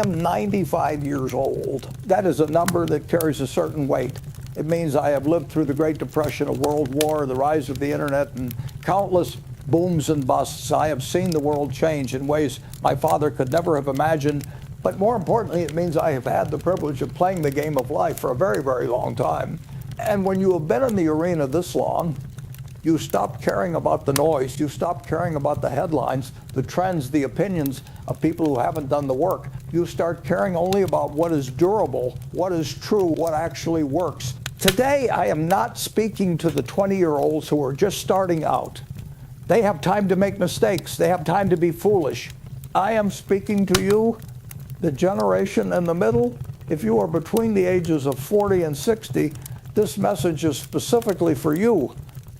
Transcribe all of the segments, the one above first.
am 95 years old. That is a number that carries a certain weight. It means I have lived through the Great Depression, a world war, the rise of the internet, and countless booms and busts. I have seen the world change in ways my father could never have imagined. But more importantly, it means I have had the privilege of playing the game of life for a very, very long time. And when you have been in the arena this long, you stop caring about the noise. You stop caring about the headlines, the trends, the opinions of people who haven't done the work. You start caring only about what is durable, what is true, what actually works. Today, I am not speaking to the 20-year-olds who are just starting out. They have time to make mistakes. They have time to be foolish. I am speaking to you, the generation in the middle. If you are between the ages of 40 and 60, this message is specifically for you.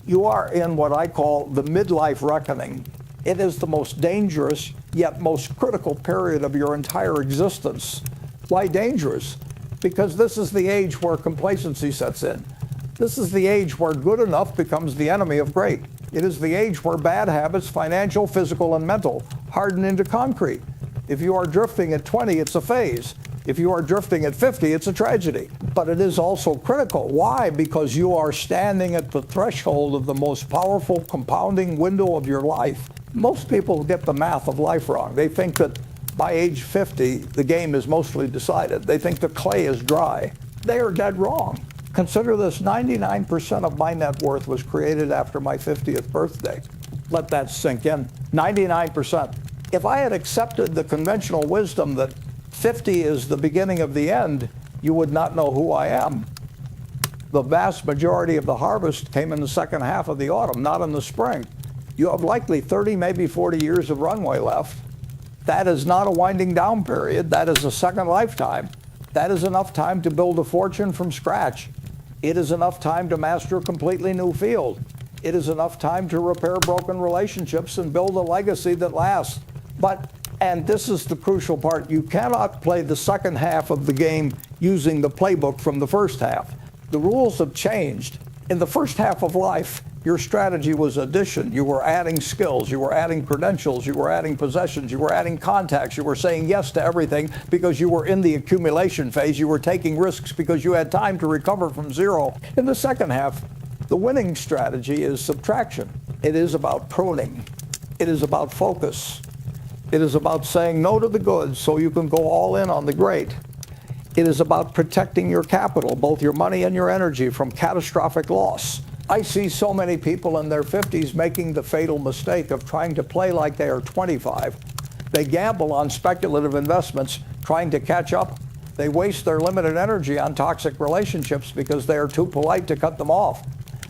You are in what I call the midlife reckoning. It is the most dangerous, yet most critical period of your entire existence. Why dangerous? Because this is the age where complacency sets in. This is the age where good enough becomes the enemy of great. It is the age where bad habits, financial, physical, and mental, harden into concrete. If you are drifting at 20, it's a phase. If you are drifting at 50, it's a tragedy. But it is also critical. Why? Because you are standing at the threshold of the most powerful compounding window of your life. Most people get the math of life wrong. They think that by age 50, the game is mostly decided. They think the clay is dry. They are dead wrong. Consider this, 99% of my net worth was created after my 50th birthday. Let that sink in. 99%. If I had accepted the conventional wisdom that 50 is the beginning of the end, you would not know who I am. The vast majority of the harvest came in the second half of the autumn, not in the spring. You have likely 30, maybe 40 years of runway left. That is not a winding down period. That is a second lifetime. That is enough time to build a fortune from scratch. It is enough time to master a completely new field. It is enough time to repair broken relationships and build a legacy that lasts. But, and this is the crucial part, you cannot play the second half of the game using the playbook from the first half. The rules have changed. In the first half of life, your strategy was addition. You were adding skills, you were adding credentials, you were adding possessions, you were adding contacts, you were saying yes to everything because you were in the accumulation phase. You were taking risks because you had time to recover from zero. In the second half, the winning strategy is subtraction. It is about pruning. It is about focus. It is about saying no to the good so you can go all in on the great. It is about protecting your capital, both your money and your energy, from catastrophic loss. I see so many people in their 50s making the fatal mistake of trying to play like they are 25. They gamble on speculative investments, trying to catch up. They waste their limited energy on toxic relationships because they are too polite to cut them off.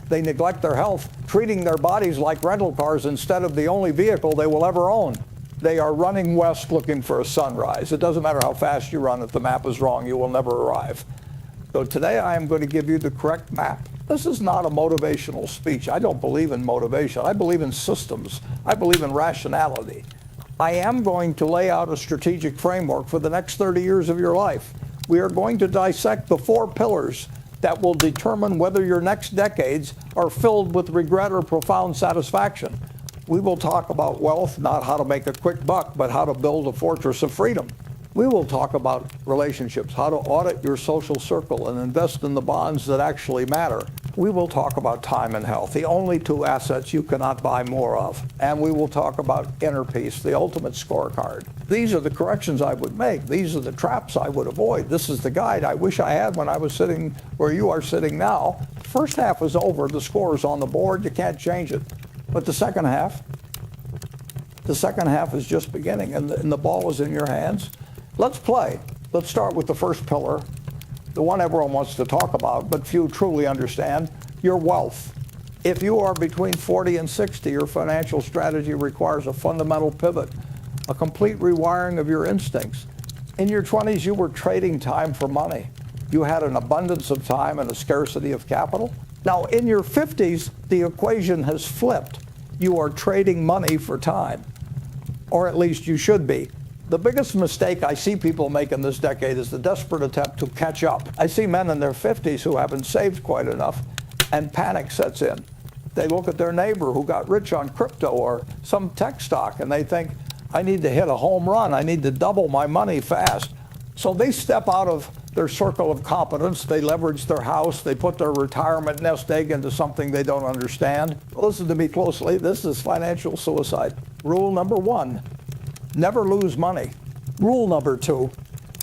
They neglect their health, treating their bodies like rental cars instead of the only vehicle they will ever own. They are running west looking for a sunrise. It doesn't matter how fast you run. If the map is wrong, you will never arrive. So today I am going to give you the correct map. This is not a motivational speech. I don't believe in motivation. I believe in systems. I believe in rationality. I am going to lay out a strategic framework for the next 30 years of your life. We are going to dissect the 4 pillars that will determine whether your next decades are filled with regret or profound satisfaction. We will talk about wealth, not how to make a quick buck, but how to build a fortress of freedom. We will talk about relationships, how to audit your social circle and invest in the bonds that actually matter. We will talk about time and health, the only 2 assets you cannot buy more of. And we will talk about inner peace, the ultimate scorecard. These are the corrections I would make. These are the traps I would avoid. This is the guide I wish I had when I was sitting where you are sitting now. The first half is over. The score is on the board. You can't change it. But the second half is just beginning, and the ball is in your hands. Let's play. Let's start with the first pillar, the one everyone wants to talk about, but few truly understand, your wealth. If you are between 40 and 60, your financial strategy requires a fundamental pivot, a complete rewiring of your instincts. In your 20s, you were trading time for money. You had an abundance of time and a scarcity of capital. Now, in your 50s, the equation has flipped. You are trading money for time, or at least you should be. The biggest mistake I see people make in this decade is the desperate attempt to catch up. I see men in their 50s who haven't saved quite enough, and panic sets in. They look at their neighbor who got rich on crypto or some tech stock, and they think, I need to hit a home run. I need to double my money fast. So they step out of their circle of competence, they leverage their house, they put their retirement nest egg into something they don't understand. Listen to me closely, this is financial suicide. Rule number 1, never lose money. Rule number 2,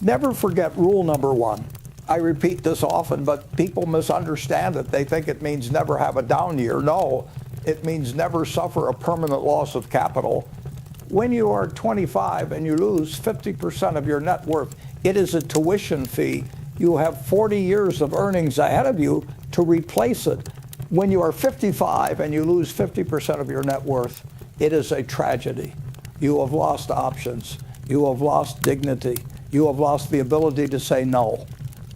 never forget rule number 1. I repeat this often, but people misunderstand it. They think it means never have a down year. No, it means never suffer a permanent loss of capital. When you are 25 and you lose 50% of your net worth, it is a tuition fee. You have 40 years of earnings ahead of you to replace it. When you are 55 and you lose 50% of your net worth, it is a tragedy. You have lost options. You have lost dignity. You have lost the ability to say no.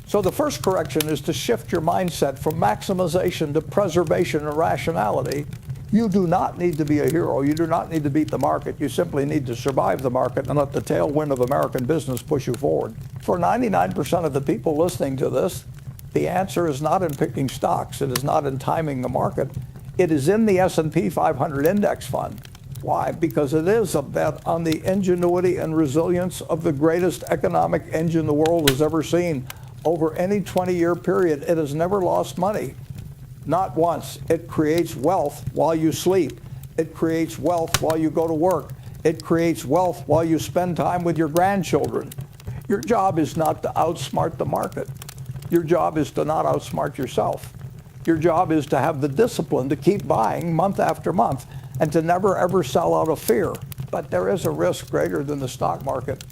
So the first correction is to shift your mindset from maximization to preservation and rationality. You do not need to be a hero. You do not need to beat the market. You simply need to survive the market and let the tailwind of American business push you forward. For 99% of the people listening to this, the answer is not in picking stocks. It is not in timing the market. It is in the S&P 500 index fund. Why? Because it is a bet on the ingenuity and resilience of the greatest economic engine the world has ever seen. Over any 20-year period, it has never lost money. Not once. It creates wealth while you sleep. It creates wealth while you go to work. It creates wealth while you spend time with your grandchildren. Your job is not to outsmart the market. Your job is to not outsmart yourself. Your job is to have the discipline to keep buying month after month and to never ever sell out of fear. But there is a risk greater than the stock market,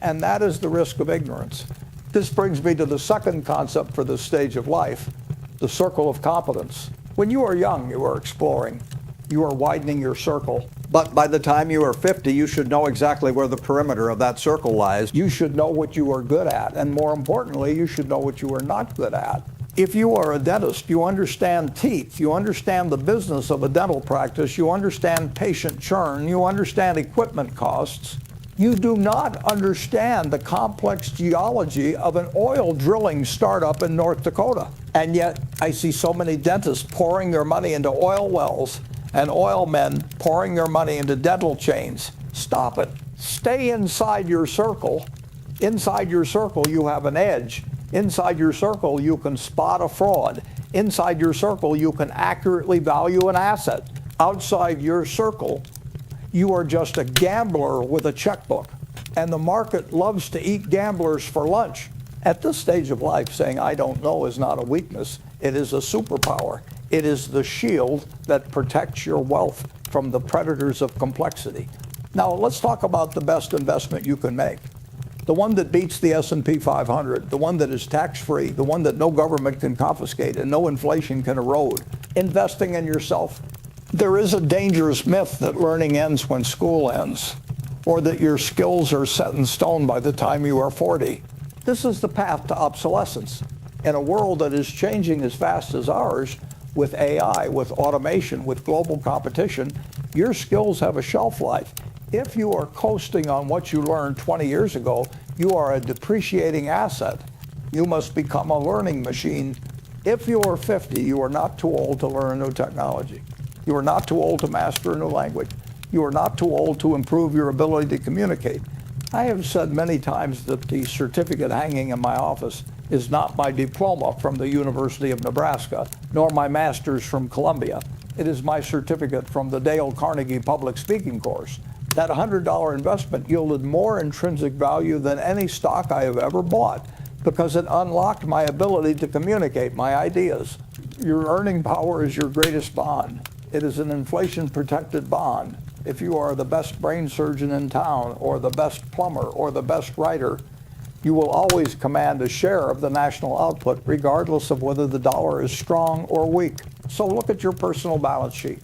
and that is the risk of ignorance. This brings me to the second concept for this stage of life, the circle of competence. When you are young, you are exploring. You are widening your circle. But by the time you are 50, you should know exactly where the perimeter of that circle lies. You should know what you are good at. And more importantly, you should know what you are not good at. If you are a dentist, you understand teeth. You understand the business of a dental practice. You understand patient churn. You understand equipment costs. You do not understand the complex geology of an oil drilling startup in North Dakota. And yet, I see so many dentists pouring their money into oil wells and oil men pouring their money into dental chains. Stop it. Stay inside your circle. Inside your circle, you have an edge. Inside your circle, you can spot a fraud. Inside your circle, you can accurately value an asset. Outside your circle, you are just a gambler with a checkbook. And the market loves to eat gamblers for lunch. At this stage of life, saying I don't know is not a weakness. It is a superpower. It is the shield that protects your wealth from the predators of complexity. Now, let's talk about the best investment you can make. The one that beats the S&P 500, the one that is tax-free, the one that no government can confiscate and no inflation can erode. Investing in yourself. There is a dangerous myth that learning ends when school ends, or that your skills are set in stone by the time you are 40. This is the path to obsolescence. In a world that is changing as fast as ours, with AI, with automation, with global competition, your skills have a shelf life. If you are coasting on what you learned 20 years ago, you are a depreciating asset. You must become a learning machine. If you are 50, you are not too old to learn a new technology. You are not too old to master a new language. You are not too old to improve your ability to communicate. I have said many times that the certificate hanging in my office is not my diploma from the University of Nebraska, nor my master's from Columbia. It is my certificate from the Dale Carnegie Public Speaking course. That $100 investment yielded more intrinsic value than any stock I have ever bought because it unlocked my ability to communicate my ideas. Your earning power is your greatest bond. It is an inflation-protected bond. If you are the best brain surgeon in town, or the best plumber, or the best writer, you will always command a share of the national output, regardless of whether the dollar is strong or weak. So look at your personal balance sheet.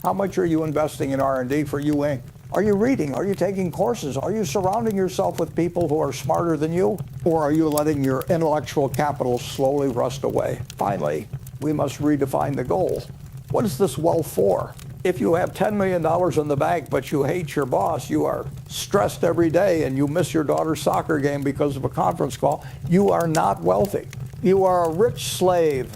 How much are you investing in R&D for you, Inc.? Are you reading? Are you taking courses? Are you surrounding yourself with people who are smarter than you? Or are you letting your intellectual capital slowly rust away? Finally, we must redefine the goal. What is this wealth for? If you have $10 million in the bank, but you hate your boss, you are stressed every day, and you miss your daughter's soccer game because of a conference call, you are not wealthy. You are a rich slave.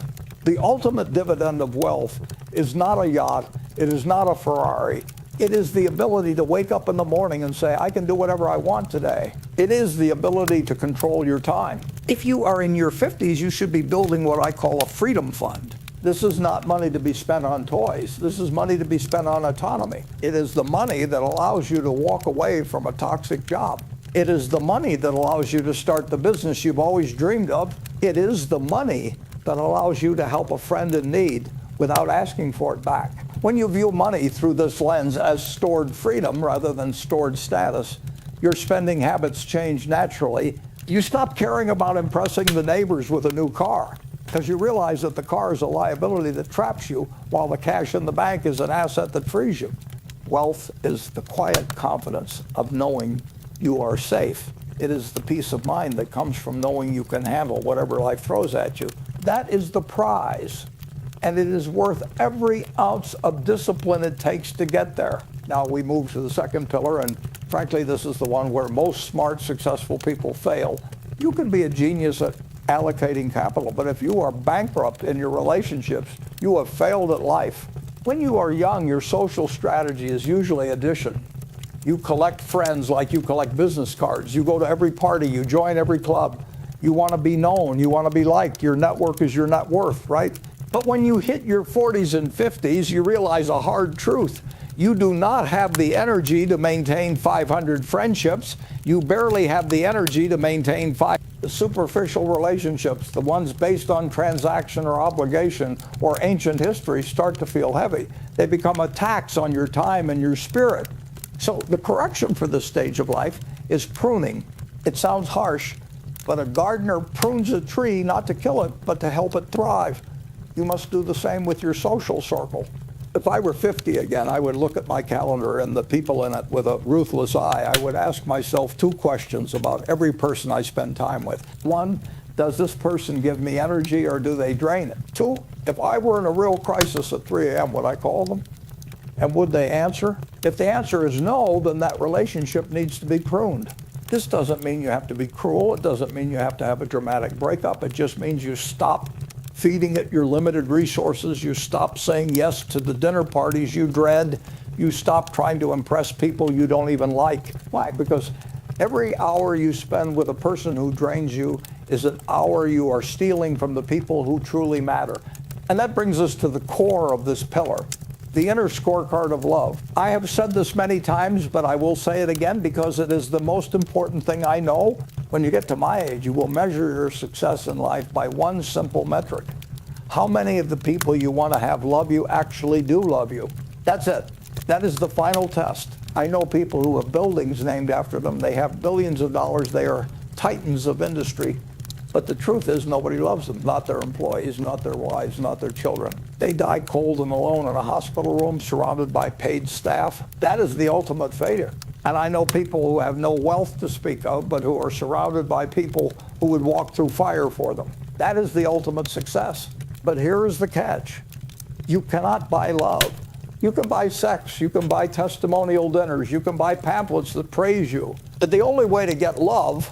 The ultimate dividend of wealth is not a yacht. It is not a Ferrari. It is the ability to wake up in the morning and say, I can do whatever I want today. It is the ability to control your time. If you are in your 50s, you should be building what I call a freedom fund. This is not money to be spent on toys. This is money to be spent on autonomy. It is the money that allows you to walk away from a toxic job. It is the money that allows you to start the business you've always dreamed of. It is the money that allows you to help a friend in need without asking for it back. When you view money through this lens as stored freedom rather than stored status, your spending habits change naturally. You stop caring about impressing the neighbors with a new car because you realize that the car is a liability that traps you while the cash in the bank is an asset that frees you. Wealth is the quiet confidence of knowing you are safe. It is the peace of mind that comes from knowing you can handle whatever life throws at you. That is the prize, and it is worth every ounce of discipline it takes to get there. Now we move to the second pillar, and frankly, this is the one where most smart, successful people fail. You can be a genius at allocating capital, but if you are bankrupt in your relationships, you have failed at life. When you are young, your social strategy is usually addition. You collect friends like you collect business cards. You go to every party, you join every club. You want to be known, you want to be liked. Your network is your net worth, right? But when you hit your 40s and 50s, you realize a hard truth. You do not have the energy to maintain 500 friendships. You barely have the energy to maintain 5 superficial relationships. The ones based on transaction or obligation or ancient history start to feel heavy. They become a tax on your time and your spirit. So the correction for this stage of life is pruning. It sounds harsh, but a gardener prunes a tree not to kill it, but to help it thrive. You must do the same with your social circle. If I were 50 again, I would look at my calendar and the people in it with a ruthless eye. I would ask myself 2 questions about every person I spend time with. 1, does this person give me energy or do they drain it? 2, if I were in a real crisis at 3 a.m., would I call them? And would they answer? If the answer is no, then that relationship needs to be pruned. This doesn't mean you have to be cruel. It doesn't mean you have to have a dramatic breakup. It just means you stop feeding it your limited resources. You stop saying yes to the dinner parties you dread. You stop trying to impress people you don't even like. Why? Because every hour you spend with a person who drains you is an hour you are stealing from the people who truly matter. And that brings us to the core of this pillar, the inner scorecard of love. I have said this many times, but I will say it again because it is the most important thing I know. When you get to my age, you will measure your success in life by one simple metric. How many of the people you want to have love you actually do love you? That's it. That is the final test. I know people who have buildings named after them. They have billions of dollars. They are titans of industry. But the truth is nobody loves them, not their employees, not their wives, not their children. They die cold and alone in a hospital room surrounded by paid staff. That is the ultimate failure. And I know people who have no wealth to speak of, but who are surrounded by people who would walk through fire for them. That is the ultimate success. But here is the catch. You cannot buy love. You can buy sex, you can buy testimonial dinners, you can buy pamphlets that praise you. But the only way to get love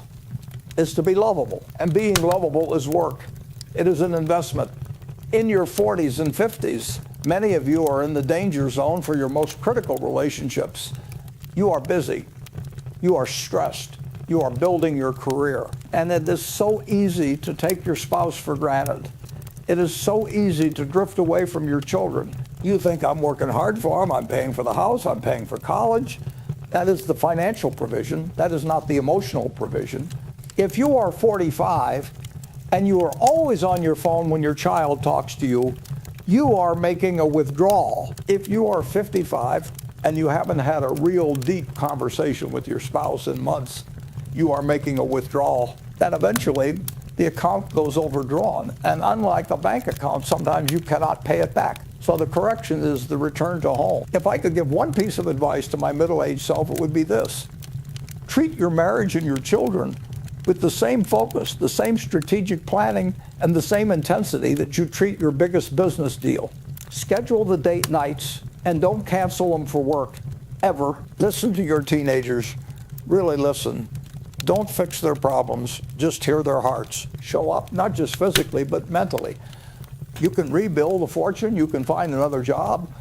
is to be lovable. And being lovable is work. It is an investment. In your 40s and 50s, many of you are in the danger zone for your most critical relationships. You are busy. You are stressed. You are building your career. And it is so easy to take your spouse for granted. It is so easy to drift away from your children. You think, I'm working hard for them, I'm paying for the house, I'm paying for college. That is the financial provision. That is not the emotional provision. If you are 45 and you are always on your phone when your child talks to you, you are making a withdrawal. If you are 55 and you haven't had a real deep conversation with your spouse in months, you are making a withdrawal. Then eventually the account goes overdrawn. And unlike a bank account, sometimes you cannot pay it back. So the correction is the return to home. If I could give one piece of advice to my middle-aged self, it would be this. Treat your marriage and your children with the same focus, the same strategic planning, and the same intensity that you treat your biggest business deal. Schedule the date nights and don't cancel them for work, ever. Listen to your teenagers. Really listen. Don't fix their problems, just hear their hearts. Show up, not just physically, but mentally. You can rebuild a fortune, you can find another job,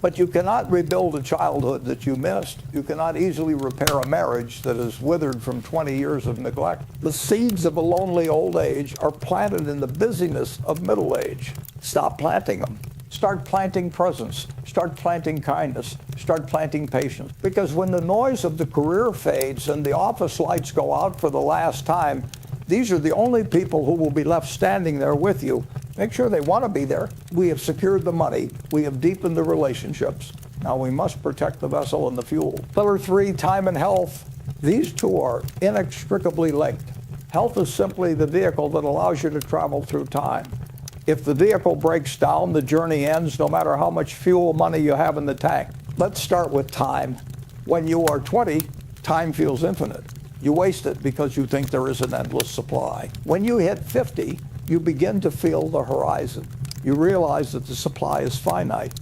But you cannot rebuild a childhood that you missed. You cannot easily repair a marriage that is withered from 20 years of neglect. The seeds of a lonely old age are planted in the busyness of middle age. Stop planting them. Start planting presence. Start planting kindness. Start planting patience. Because when the noise of the career fades and the office lights go out for the last time, these are the only people who will be left standing there with you. Make sure they want to be there. We have secured the money. We have deepened the relationships. Now we must protect the vessel and the fuel. Pillar 3, time and health. These two are inextricably linked. Health is simply the vehicle that allows you to travel through time. If the vehicle breaks down, the journey ends no matter how much fuel money you have in the tank. Let's start with time. When you are 20, time feels infinite. You waste it because you think there is an endless supply. When you hit 50, you begin to feel the horizon. You realize that the supply is finite.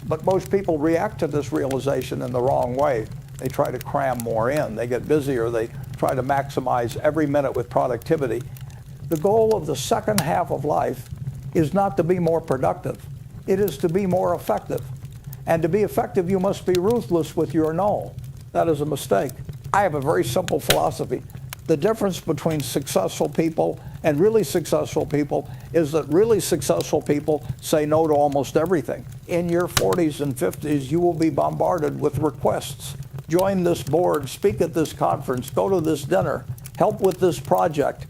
But most people react to this realization in the wrong way. They try to cram more in. They get busier. They try to maximize every minute with productivity. The goal of the second half of life is not to be more productive. It is to be more effective. And to be effective, you must be ruthless with your no. That is a mistake. I have a very simple philosophy. The difference between successful people and really successful people is that really successful people say no to almost everything. In your 40s and 50s, you will be bombarded with requests. Join this board, speak at this conference, go to this dinner, help with this project.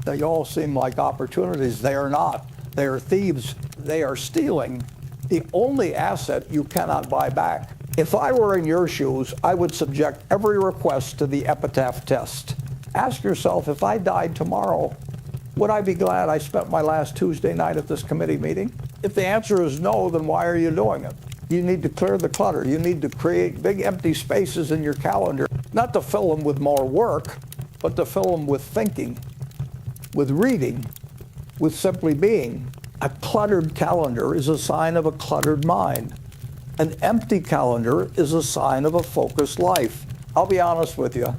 They all seem like opportunities. They are not. They are thieves. They are stealing the only asset you cannot buy back. If I were in your shoes, I would subject every request to the epitaph test. Ask yourself, if I died tomorrow, would I be glad I spent my last Tuesday night at this committee meeting? If the answer is no, then why are you doing it? You need to clear the clutter. You need to create big empty spaces in your calendar, not to fill them with more work, but to fill them with thinking, with reading, with simply being. A cluttered calendar is a sign of a cluttered mind. An empty calendar is a sign of a focused life. I'll be honest with you.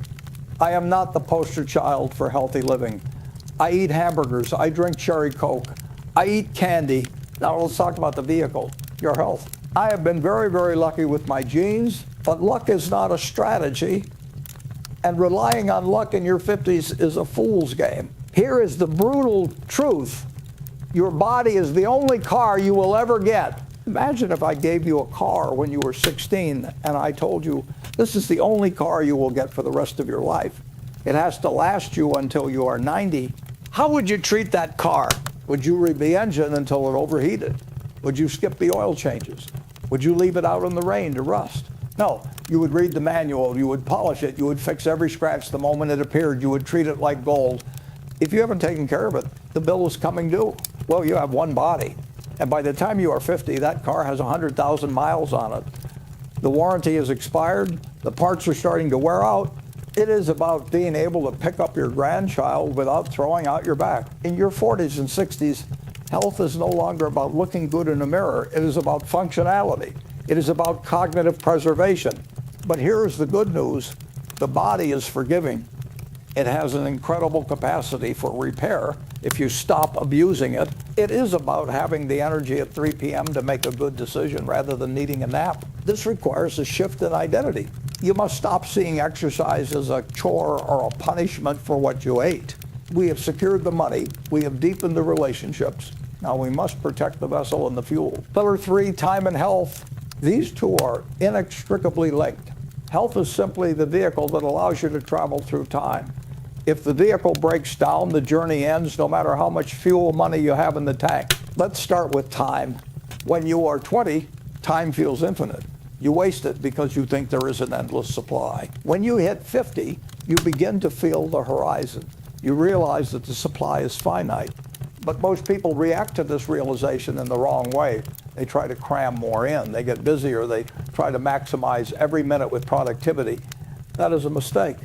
I am not the poster child for healthy living. I eat hamburgers. I drink cherry Coke. I eat candy. Now let's talk about the vehicle, your health. I have been very, very lucky with my genes, but luck is not a strategy. And relying on luck in your 50s is a fool's game. Here is the brutal truth. Your body is the only car you will ever get. Imagine if I gave you a car when you were 16 and I told you, this is the only car you will get for the rest of your life. It has to last you until you are 90. How would you treat that car? Would you rev the engine until it overheated? Would you skip the oil changes? Would you leave it out in the rain to rust? No, you would read the manual, you would polish it, you would fix every scratch the moment it appeared, you would treat it like gold. If you haven't taken care of it, the bill is coming due. Well, you have one body. And by the time you are 50, that car has 100,000 miles on it. The warranty is expired. The parts are starting to wear out. It is about being able to pick up your grandchild without throwing out your back. In your 40s and 60s, health is no longer about looking good in a mirror. It is about functionality. It is about cognitive preservation. But here's the good news. The body is forgiving. It has an incredible capacity for repair if you stop abusing it. It is about having the energy at 3 p.m. to make a good decision rather than needing a nap. This requires a shift in identity. You must stop seeing exercise as a chore or a punishment for what you ate. We have secured the money. We have deepened the relationships. Now we must protect the vessel and the fuel. Pillar 3, time and health. These two are inextricably linked. Health is simply the vehicle that allows you to travel through time. If the vehicle breaks down, the journey ends no matter how much fuel money you have in the tank. Let's start with time. When you are 20, time feels infinite. You waste it because you think there is an endless supply. When you hit 50, you begin to feel the horizon. You realize that the supply is finite. But most people react to this realization in the wrong way. They try to cram more in. They get busier. They try to maximize every minute with productivity. That is a mistake.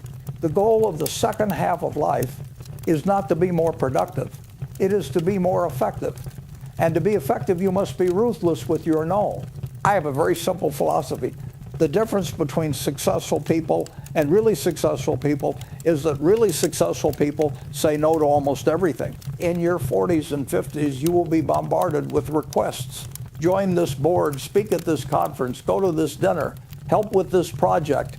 The goal of the second half of life is not to be more productive. It is to be more effective. And to be effective, you must be ruthless with your no. I have a very simple philosophy. The difference between successful people and really successful people is that really successful people say no to almost everything. In your 40s and 50s, you will be bombarded with requests. join this board, speak at this conference, go to this dinner, help with this project.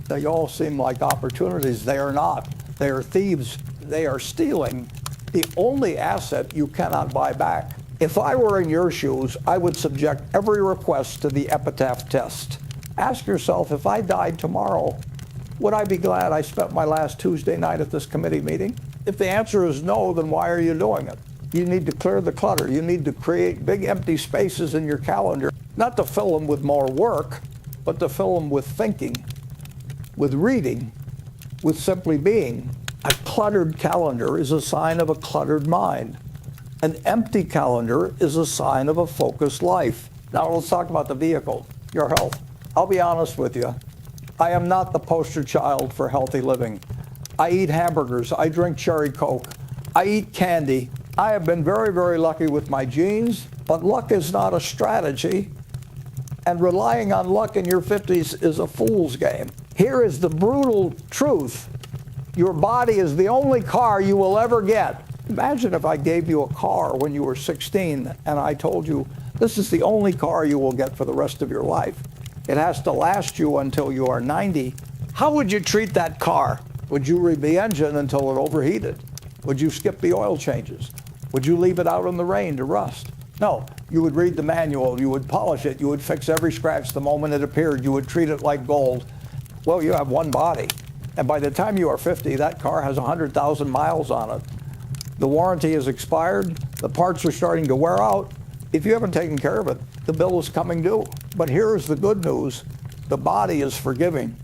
They all seem like opportunities. They are not. They are thieves. They are stealing the only asset you cannot buy back. If I were in your shoes, I would subject every request to the epitaph test. Ask yourself, if I died tomorrow, would I be glad I spent my last Tuesday night at this committee meeting? If the answer is no, then why are you doing it? You need to clear the clutter. You need to create big empty spaces in your calendar, not to fill them with more work, but to fill them with thinking, with reading, with simply being. A cluttered calendar is a sign of a cluttered mind. An empty calendar is a sign of a focused life. Now let's talk about the vehicle, your health. I'll be honest with you. I am not the poster child for healthy living. I eat hamburgers. I drink cherry Coke. I eat candy. I have been very, very lucky with my genes, but luck is not a strategy. And relying on luck in your 50s is a fool's game. Here is the brutal truth. Your body is the only car you will ever get. Imagine if I gave you a car when you were 16 and I told you, this is the only car you will get for the rest of your life. It has to last you until you are 90. How would you treat that car? Would you read the engine until it overheated? Would you skip the oil changes? Would you leave it out in the rain to rust? No, you would read the manual, you would polish it, you would fix every scratch the moment it appeared, you would treat it like gold. Well, you have one body. And by the time you are 50, that car has 100,000 miles on it. The warranty is expired, the parts are starting to wear out. If you haven't taken care of it, the bill is coming due. But here's the good news. The body is forgiving.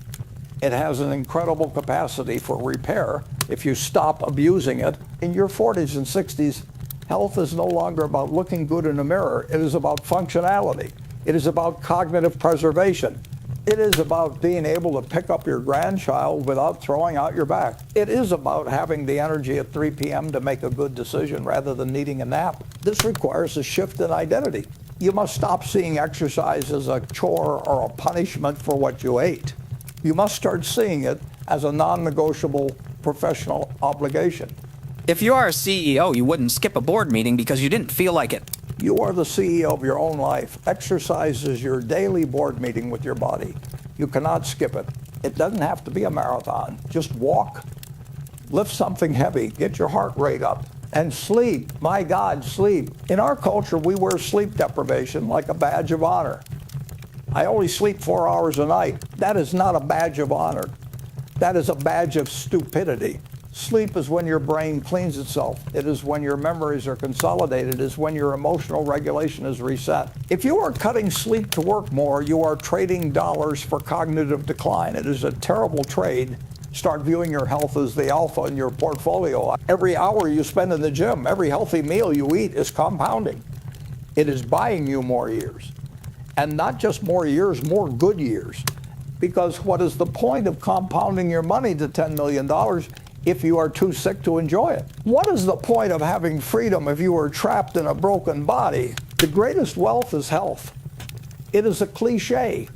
It has an incredible capacity for repair if you stop abusing it. In your 40s and 60s, health is no longer about looking good in a mirror. It is about functionality. It is about cognitive preservation. It is about being able to pick up your grandchild without throwing out your back. It is about having the energy at 3 p.m. to make a good decision rather than needing a nap. This requires a shift in identity. You must stop seeing exercise as a chore or a punishment for what you ate. You must start seeing it as a non-negotiable professional obligation. If you are a CEO, you wouldn't skip a board meeting because you didn't feel like it. You are the CEO of your own life. Exercise is your daily board meeting with your body. You cannot skip it. It doesn't have to be a marathon. Just walk, lift something heavy, get your heart rate up, and sleep. My God, sleep. In our culture, we wear sleep deprivation like a badge of honor. I only sleep 4 hours a night. That is not a badge of honor. That is a badge of stupidity. Sleep is when your brain cleans itself. It is when your memories are consolidated. It is when your emotional regulation is reset. If you are cutting sleep to work more, you are trading dollars for cognitive decline. It is a terrible trade. Start viewing your health as the alpha in your portfolio. Every hour you spend in the gym, every healthy meal you eat is compounding. It is buying you more years. And not just more years, more good years. Because what is the point of compounding your money to $10 million if you are too sick to enjoy it? What is the point of having freedom if you are trapped in a broken body? The greatest wealth is health. It is a cliche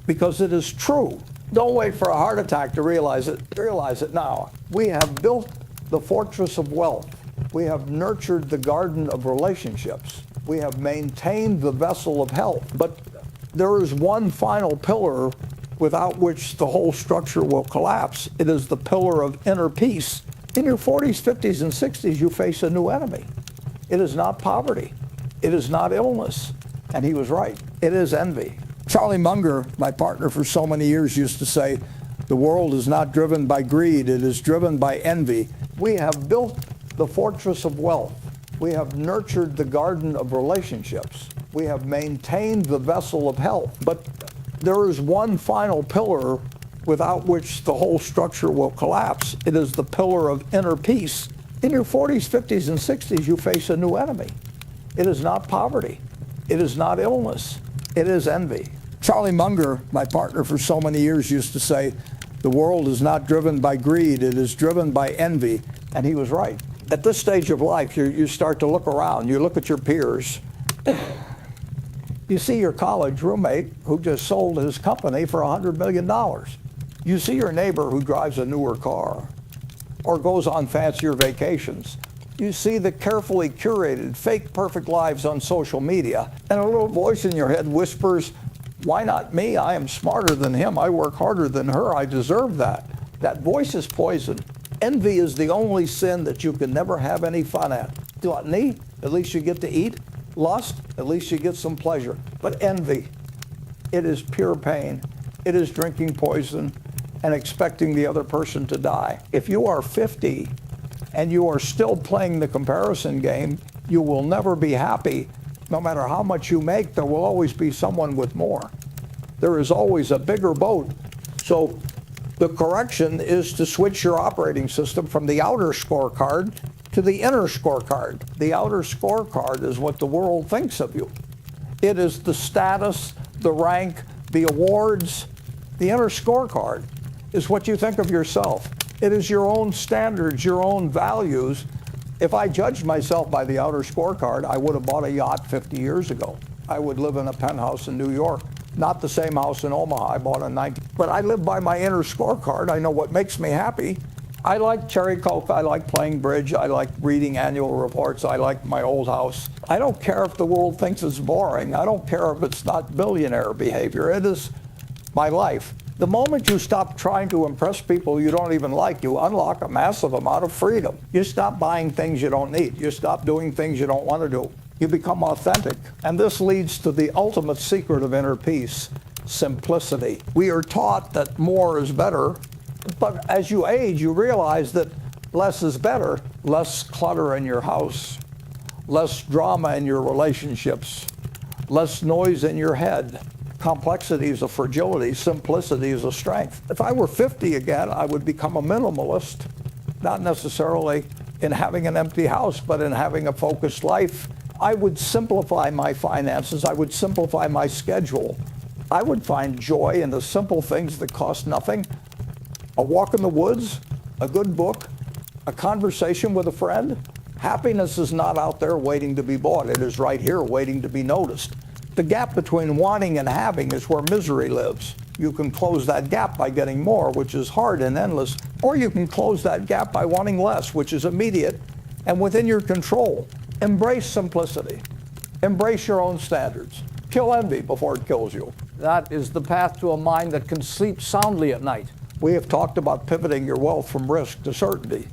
because it is true. Don't wait for a heart attack to realize it. Realize it now. We have built the fortress of wealth. We have nurtured the garden of relationships. We have maintained the vessel of health. But there is one final pillar without which the whole structure will collapse. It is the pillar of inner peace. In your 40s, 50s, and 60s, you face a new enemy. It is not poverty. It is not illness. And he was right. It is envy. Charlie Munger, my partner for so many years, used to say, the world is not driven by greed, it is driven by envy. We have built the fortress of wealth. We have nurtured the garden of relationships. We have maintained the vessel of health. But there is one final pillar without which the whole structure will collapse. It is the pillar of inner peace. In your 40s, 50s, and 60s, you face a new enemy. It is not poverty. It is not illness. It is envy. Charlie Munger, my partner for so many years, used to say, the world is not driven by greed, it is driven by envy. And he was right. At this stage of life, you start to look around. You look at your peers. You see your college roommate who just sold his company for $100 million. You see your neighbor who drives a newer car or goes on fancier vacations. You see the carefully curated, fake perfect lives on social media, and a little voice in your head whispers, why not me? I am smarter than him. I work harder than her. I deserve that. That voice is poison. Envy is the only sin that you can never have any fun at. Gluttony, at least you get to eat. Lust, at least you get some pleasure. But envy, it is pure pain. It is drinking poison and expecting the other person to die. If you are 50 and you are still playing the comparison game, you will never be happy. No matter how much you make, there will always be someone with more. There is always a bigger boat. So the correction is to switch your operating system from the outer scorecard to the inner scorecard. The outer scorecard is what the world thinks of you. It is the status, the rank, the awards. The inner scorecard is what you think of yourself. It is your own standards, your own values. If I judged myself by the outer scorecard, I would have bought a yacht 50 years ago. I would live in a penthouse in New York. Not the same house in Omaha I bought in 19. But I live by my inner scorecard. I know what makes me happy. I like cherry coke. I like playing bridge. I like reading annual reports. I like my old house. I don't care if the world thinks it's boring. I don't care if it's not billionaire behavior. It is my life. The moment you stop trying to impress people you don't even like, you unlock a massive amount of freedom. You stop buying things you don't need. You stop doing things you don't want to do. You become authentic. And this leads to the ultimate secret of inner peace, simplicity. We are taught that more is better, but as you age, you realize that less is better. Less clutter in your house, less drama in your relationships, less noise in your head. Complexity is a fragility, simplicity is a strength. If I were 50 again, I would become a minimalist, not necessarily in having an empty house, but in having a focused life. I would simplify my finances. I would simplify my schedule. I would find joy in the simple things that cost nothing. A walk in the woods, a good book, a conversation with a friend. Happiness is not out there waiting to be bought. It is right here waiting to be noticed. The gap between wanting and having is where misery lives. You can close that gap by getting more, which is hard and endless, or you can close that gap by wanting less, which is immediate and within your control. Embrace simplicity. Embrace your own standards. Kill envy before it kills you. That is the path to a mind that can sleep soundly at night. We have talked about pivoting your wealth from risk to certainty.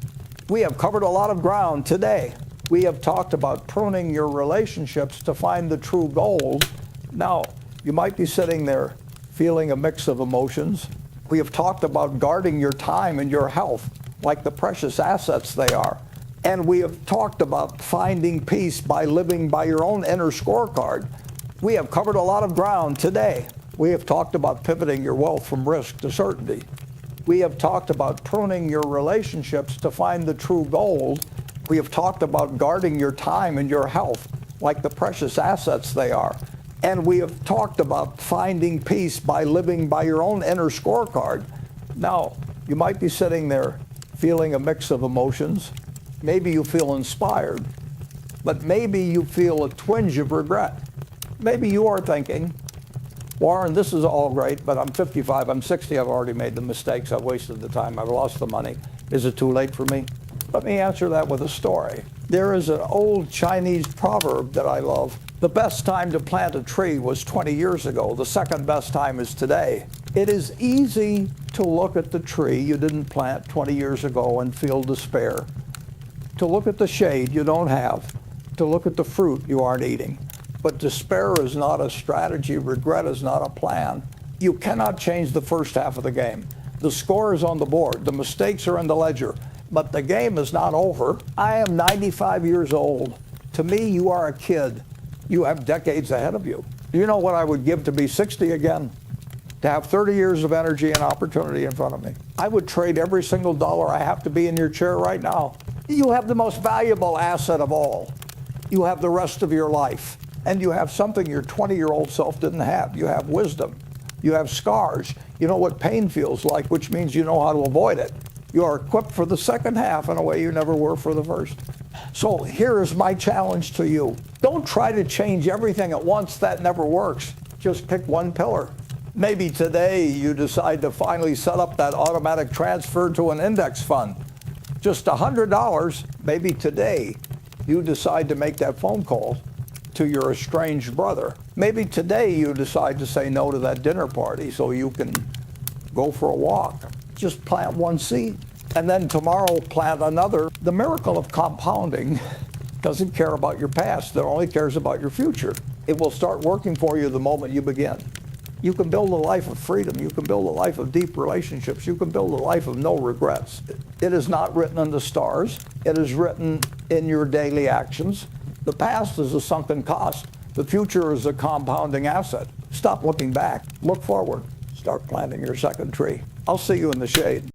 We have covered a lot of ground today. We have talked about pruning your relationships to find the true gold. Now, you might be sitting there feeling a mix of emotions. We have talked about guarding your time and your health like the precious assets they are. And we have talked about finding peace by living by your own inner scorecard. We have covered a lot of ground today. We have talked about pivoting your wealth from risk to certainty. We have talked about pruning your relationships to find the true gold. We have talked about guarding your time and your health like the precious assets they are. And we have talked about finding peace by living by your own inner scorecard. Now, you might be sitting there feeling a mix of emotions. Maybe you feel inspired, but maybe you feel a twinge of regret. Maybe you are thinking, Warren, this is all great, but I'm 55, I'm 60, I've already made the mistakes, I've wasted the time, I've lost the money. Is it too late for me? Let me answer that with a story. There is an old Chinese proverb that I love. The best time to plant a tree was 20 years ago. The second best time is today. It is easy to look at the tree you didn't plant 20 years ago and feel despair. To look at the shade you don't have. To look at the fruit you aren't eating. But despair is not a strategy. Regret is not a plan. You cannot change the first half of the game. The score is on the board. The mistakes are in the ledger. But the game is not over. I am 95 years old. To me, you are a kid. You have decades ahead of you. Do you know what I would give to be 60 again? To have 30 years of energy and opportunity in front of me. I would trade every single dollar I have to be in your chair right now. You have the most valuable asset of all. You have the rest of your life. And you have something your 20-year-old self didn't have. You have wisdom. You have scars. You know what pain feels like, which means you know how to avoid it. You are equipped for the second half in a way you never were for the first. So here is my challenge to you. Don't try to change everything at once. That never works. Just pick one pillar. Maybe today you decide to finally set up that automatic transfer to an index fund. Just $100, maybe today, you decide to make that phone call to your estranged brother. Maybe today you decide to say no to that dinner party so you can go for a walk. Just plant one seed. And then tomorrow plant another. The miracle of compounding doesn't care about your past. It only cares about your future. It will start working for you the moment you begin. You can build a life of freedom. You can build a life of deep relationships. You can build a life of no regrets. It is not written in the stars. It is written in your daily actions. The past is a sunken cost. The future is a compounding asset. Stop looking back. Look forward. Start planting your second tree. I'll see you in the shade.